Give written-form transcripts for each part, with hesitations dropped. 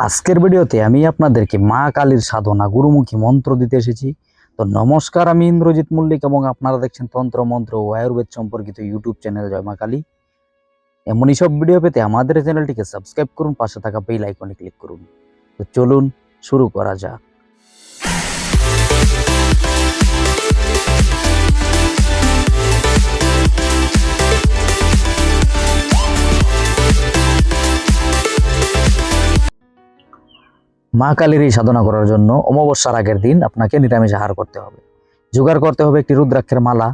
আজকের ভিডিওতে আমি আপনাদেরকে মা কালীর সাধনা গুরুমুখী মন্ত্র দিতে এসেছি। তো নমস্কার, আমি ইন্দ্রজিৎ মল্লিক এবং আপনারা দেখছেন তন্ত্র মন্ত্র ও আয়ুর্বেদ সম্পর্কিত ইউটিউব চ্যানেল জয় মা কালী। এমনই সব ভিডিও পেতে আমাদের চ্যানেলটিকে সাবস্ক্রাইব করুন, পাশে থাকা বেল আইকনে ক্লিক করুন। তো চলুন শুরু করা যাক। মা কালীর এই সাধনা করার জন্য অমাবস্যার আগের দিন আপনাকে নিরামিষ আহার করতে হবে। জোগাড় করতে হবে একটি রুদ্রাক্ষের মালা,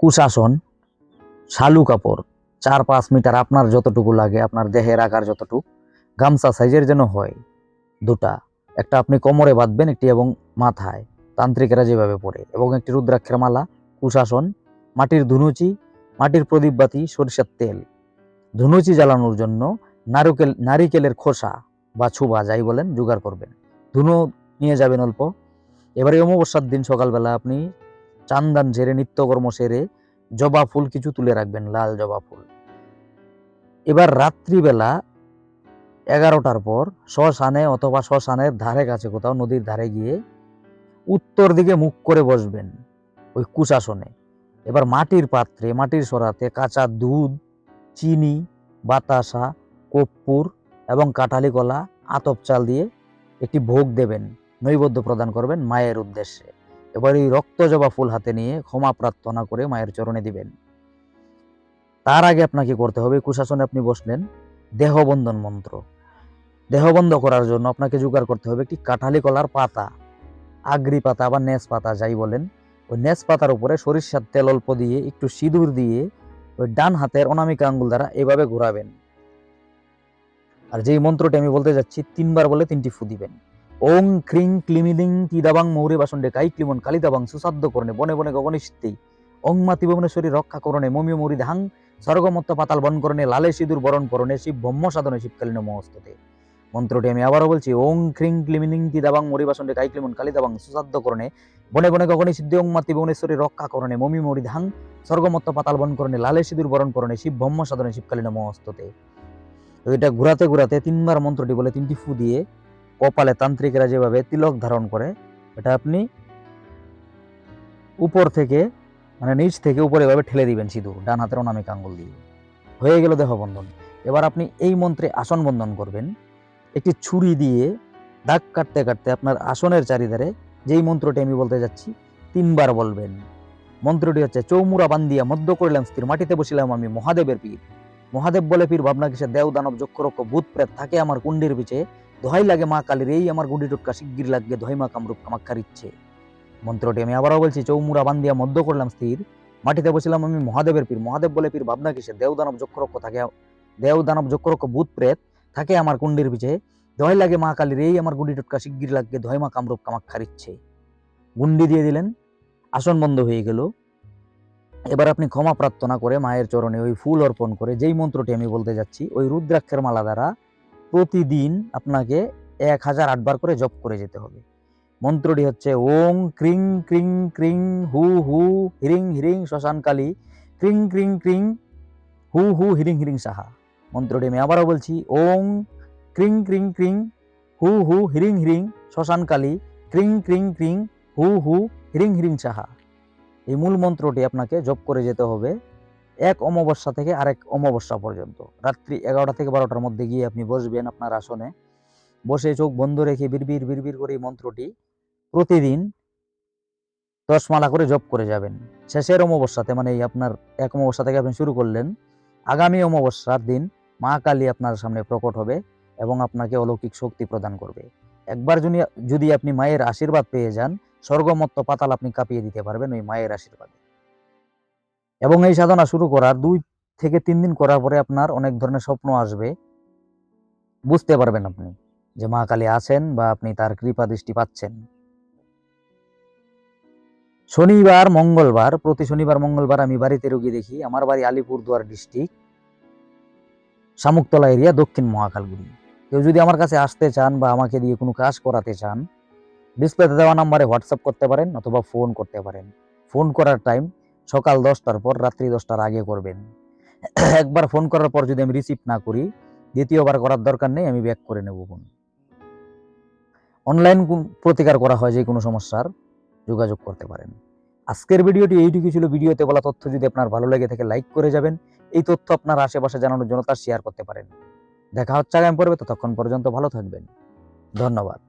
কুশাসন, শালু কাপড় 4-5 মিটার আপনার যতটুকু লাগে, আপনার দেহের আকার যতটুকু, গামছা সাইজের যেন হয় দুটা, একটা আপনি কোমরে বাঁধবেন, একটি এবং মাথায় তান্ত্রিকেরা যেভাবে পড়ে, এবং একটি রুদ্রাক্ষের মালা, কুশাসন, মাটির ধুনুচি, মাটির প্রদীপ বাতি, সরিষার তেল। ধুনুচি জ্বালানোর জন্য নারিকেলের খোসা বা ছুবা যাই বলেন জোগাড় করবেন। ধুনো নিয়ে যাবেন অল্প। এবারে অমাবস্যার দিন সকালবেলা আপনি চান্দান ঝেড়ে নিত্যকর্ম সেরে জবা ফুল কিছু তুলে রাখবেন, লাল জবা ফুল। এবার রাত্রিবেলা 11টার পর শ্মশানে অথবা শ্মশানের ধারে কাছে কোথাও নদীর ধারে গিয়ে উত্তর দিকে মুখ করে বসবেন ওই কুশাসনে। এবার মাটির পাত্রে, মাটির সরাতে কাঁচা দুধ, চিনি, বাতাসা, কর্পূর এবং কাঁঠালি কলা, আতপ চাল দিয়ে একটি ভোগ দেবেন, নৈবেদ্য প্রদান করবেন মায়ের উদ্দেশ্যে। এবার এই রক্ত জবা ফুল হাতে নিয়ে ক্ষমা প্রার্থনা করে মায়ের চরণে দিবেন। তার আগে আপনাকে করতে হবে, কুশাসনে আপনি বসলেন, দেহবন্ধন মন্ত্র। দেহবন্ধ করার জন্য আপনাকে জোগাড় করতে হবে একটি কাঁঠালি কলার পাতা, আগরি পাতা বা নেস পাতা যাই বলেন। ওই নেস পাতার উপরে সরিষার তেল অল্প দিয়ে একটু সিঁদুর দিয়ে ওই ডান হাতের অনামিকা আঙ্গুল দ্বারা এভাবে ঘোরাবেন। আর যেই মন্ত্রটি আমি বলতে যাচ্ছি 3বার বলে 3টি ফু দিবেন। ওং ক্রিং ক্লিমিদিং তিদাবাং মৌরে বাসন্ডে কাই ক্লিমন কালিদাবাং সুসাধ্য করণে বনে বনে গগনিষ্ঠে ওং মাতি ভুবনেশ্বরী রক্ষা করণে মমিও মৌরি ধাং স্বর্গমত্ত পাতাল বন করণে লালে সিঁদুর বরণ করণে শিব ব্রহ্ম সাধনে শিবকালীন মহস্ততে। মন্ত্রটি আমি আবারও বলছি, ওং ক্রিং ক্লিমিনিং তিদাবাং মৌরি বাসন্ডে কাই ক্লিমন কালিদাবাং সুসাধ্য করণে বনে বনে গগনি সিদ্ধি ওং মাতি ভুবনেশ্বরী রক্ষা করণে মমি মৌরি ধাং স্বর্গমত্ত পাতাল বন করণে লালে সিঁদুর বরণ করণে শিব ব্রহ্ম সাধনে শিবকালীন মহস্ততে। এটা ঘুরাতে ঘুরাতে 3বার মন্ত্রটি বলে 3টি ফু দিয়ে কপালে তান্ত্রিকেরা যেভাবে তিলক ধারণ করে, এটা আপনি উপর থেকে মানে নিচ থেকে উপরে এভাবে ঠেলে দিবেন সিঁদুর ডান হাতের অনামিকা আঙ্গুল দিয়ে। হয়ে গেল দেহবন্ধন। এবার আপনি এই মন্ত্রে আসন বন্ধন করবেন। একটি ছুরি দিয়ে দাগ কাটতে কাটতে আপনার আসনের চারিধারে যেই মন্ত্রটি আমি বলতে যাচ্ছি 3বার বলবেন। মন্ত্রটি হচ্ছে, চৌমুরা বান্দিয়া মধ্য করিলাম স্থির, মাটিতে বসিলাম আমি মহাদেবের পীর। মহাদেব বলে পীর, ভাবনা কিসে দেও দানব যক্ষরক্ষ ভূত প্রেত থাকে আমার কুণ্ডির পিছে, দোহাই লাগে মা কালীর এই আমার গুন্ডি টুটকা শিগগির লাগবে দোহাই মা কামরূপ কামাক্ষার ইচ্ছে। মন্ত্রটি আমি আবারও বলছি, চৌমুরা বান্দিয়া মধ্য করলাম স্থির, মাটিতে বসিলাম আমি মহাদেবের পীর। মহাদেব বলে পীর, ভাবনা কিসে দেও দানব যক্ষরক্ষ ভূত প্রেত থাকে আমার কুণ্ডির পিছে, দোহাই লাগে মা কালীর এই আমার গুন্ডি টুটকা শিগগির লাগবে দোহাই মা কামরূপ কামাক্ষার ইচ্ছে। গুন্ডি দিয়ে দিলেন, আসন বন্ধ হয়ে গেল। এবার আপনি ক্ষমা প্রার্থনা করে মায়ের চরণে ওই ফুল অর্পণ করে যেই মন্ত্রটি আমি বলতে যাচ্ছি ওই রুদ্রাক্ষের মালা দ্বারা প্রতিদিন আপনাকে 1008 বার করে জপ করে যেতে হবে। মন্ত্রটি হচ্ছে, ওং ক্রিং ক্রিং ক্রিং হু হু হিরিং হিরিং শ্মশান কালী ক্রিং ক্রিং ক্রিং হু হু হিরিং হিরিং সাহা। মন্ত্রটি আমি আবারও বলছি, ওং ক্রিং ক্রিং ক্রিং হু হু হিরিং হিরিং শ্মশান কালী ক্রিং ক্রিং ক্রিং হু হু হিরিং হিরিং সাহা। এই মূল মন্ত্রটি আপনাকে জপ করে যেতে হবে এক অমাবস্যা থেকে আরেক অমাবস্যা পর্যন্ত। রাত্রি 11টা থেকে 12টার মধ্যে গিয়ে আপনি বসবেন আপনার আসনে, বসে চোখ বন্ধ রেখে বিড়বিড় বিড়বিড় করে এই মন্ত্রটি প্রতিদিন 10 মালা করে জপ করে যাবেন। শেষের অমাবস্যাতে মানে এই আপনার এক অমাবস্যা থেকে আপনি শুরু করলেন, আগামী অমাবস্যার দিন মা কালী আপনার সামনে প্রকট হবে এবং আপনাকে অলৌকিক শক্তি প্রদান করবে। একবার যদি আপনি মায়ের আশীর্বাদ পেয়ে যান, স্বর্গমত্ত পাতাল আপনি কাঁপিয়ে দিতে পারবেন ওই মায়ের আশীর্বাদে। এবং এই সাধনা শুরু করার 2 থেকে 3 দিন করার পরে আপনার অনেক ধরনের স্বপ্ন আসবে, বুঝতে পারবেন আপনি যে মা কালী আছেন বা আপনি তার কৃপা দৃষ্টি পাচ্ছেন। শনিবার মঙ্গলবার, প্রতি শনিবার মঙ্গলবার আমি বাড়িতে রোগী দেখি। আমার বাড়ি আলিপুরদুয়ার ডিস্ট্রিক্ট, শামুকতলা এরিয়া, দক্ষিণ মহাকালগুড়ি। কেউ যদি আমার কাছে আসতে চান বা আমাকে দিয়ে কোনো কাজ করাতে চান, ডিসপ্লেতে দেওয়া নাম্বারে হোয়াটসঅ্যাপ করতে পারেন অথবা ফোন করতে পারেন। ফোন করার টাইম সকাল 10টার পর রাত্রি 10টার আগে করবেন। একবার ফোন করার পর যদি আমি রিসিভ না করি, দ্বিতীয়বার করার দরকার নেই, আমি ব্যাক করে নেব ফোন। অনলাইন প্রতিকার করা হয় যে কোনো সমস্যার, যোগাযোগ করতে পারেন। আজকের ভিডিওটি এইটুকু ছিল। ভিডিওতে বলা তথ্য যদি আপনার ভালো লেগে থাকে লাইক করে যাবেন। এই তথ্য আপনার আশেপাশে জানানোর জন্য তা শেয়ার করতে পারেন। দেখা হচ্ছে আগামী পর্বে, ততক্ষণ পর্যন্ত ভালো থাকবেন। ধন্যবাদ।